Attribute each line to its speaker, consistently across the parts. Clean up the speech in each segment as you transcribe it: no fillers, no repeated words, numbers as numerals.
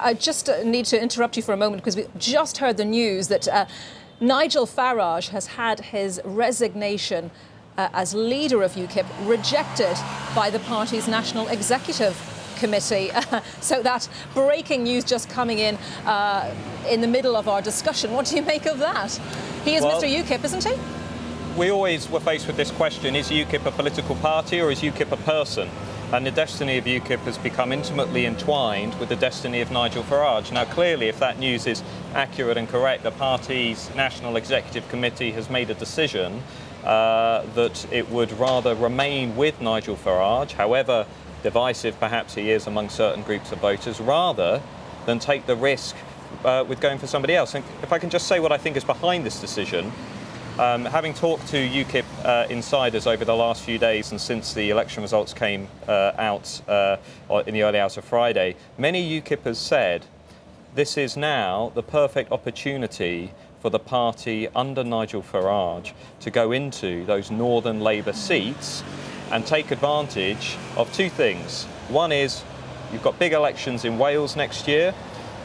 Speaker 1: I just need to interrupt you for a moment because we just heard the news that Nigel Farage has had his resignation as leader of UKIP rejected by the party's National Executive Committee. So that breaking news just coming in the middle of our discussion. What do you make of that? He is Mr. UKIP, isn't he?
Speaker 2: We always were faced with this question, is UKIP a political party or is UKIP a person? And the destiny of UKIP has become intimately entwined with the destiny of Nigel Farage. Now, clearly, if that news is accurate and correct, the party's National Executive Committee has made a decision that it would rather remain with Nigel Farage, however divisive perhaps he is among certain groups of voters, rather than take the risk with going for somebody else. And if I can just say what I think is behind this decision, having talked to UKIP insiders over the last few days and since the election results came out in the early hours of Friday, many UKIPers said this is now the perfect opportunity for the party under Nigel Farage to go into those northern Labour seats and take advantage of two things. One is you've got big elections in Wales next year,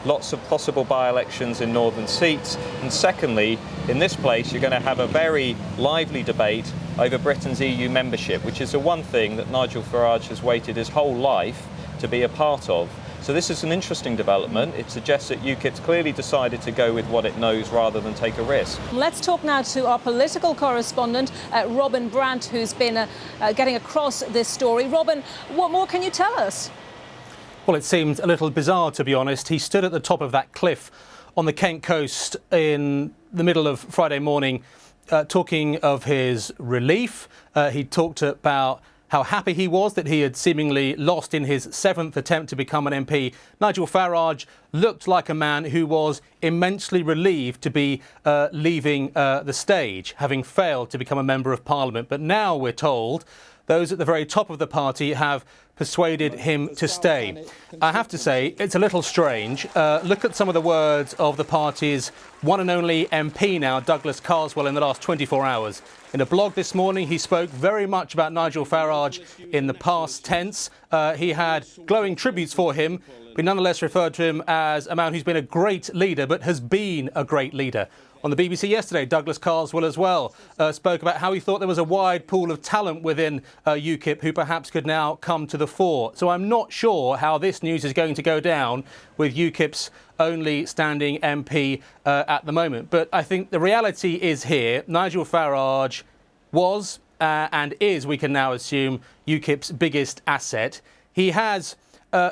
Speaker 2: lots of possible by-elections in northern seats, and secondly, in this place you're going to have a very lively debate over Britain's EU membership, which is the one thing that Nigel Farage has waited his whole life to be a part of. So this is an interesting development. It suggests that UKIP's clearly decided to go with what it knows rather than take a risk.
Speaker 1: Let's talk now to our political correspondent, Robin Brandt, who's been getting across this story. Robin, what more can you tell us?
Speaker 3: Well, it seemed a little bizarre, to be honest. He stood at the top of that cliff on the Kent coast in the middle of Friday morning, talking of his relief. He talked about how happy he was that he had seemingly lost in his 7th attempt to become an MP. Nigel Farage looked like a man who was immensely relieved to be leaving the stage, having failed to become a Member of Parliament. But now we're told those at the very top of the party have persuaded him to stay. I have to say, it's a little strange. Look at some of the words of the party's one and only MP now, Douglas Carswell, in the last 24 hours. In a blog this morning, he spoke very much about Nigel Farage in the past tense. He had glowing tributes for him, but nonetheless referred to him as a man who's been a great leader, but has been a great leader. On the BBC yesterday, Douglas Carswell as well spoke about how he thought there was a wide pool of talent within UKIP who perhaps could now come to the fore. So I'm not sure how this news is going to go down with UKIP's only standing MP at the moment. But I think the reality is here. Nigel Farage was and is, we can now assume, UKIP's biggest asset. He has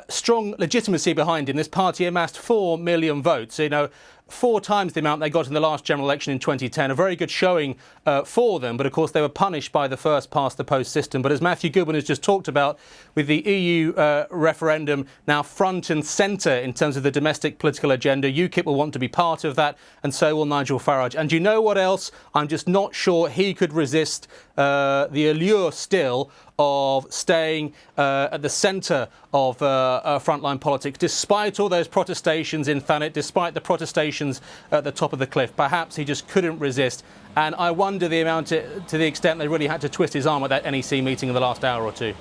Speaker 3: strong legitimacy behind him. This party amassed 4 million votes. You know, 4 times the amount they got in the last general election in 2010. A very good showing for them, but of course they were punished by the first past the post system. But as Matthew Goodwin has just talked about, with the EU referendum now front and centre in terms of the domestic political agenda, UKIP will want to be part of that, and so will Nigel Farage. And you know what else? I'm just not sure he could resist the allure still of staying at the centre of frontline politics, despite all those protestations in Thanet, despite the protestations at the top of the cliff. Perhaps he just couldn't resist. And I wonder to the extent they really had to twist his arm at that NEC meeting in the last hour or two.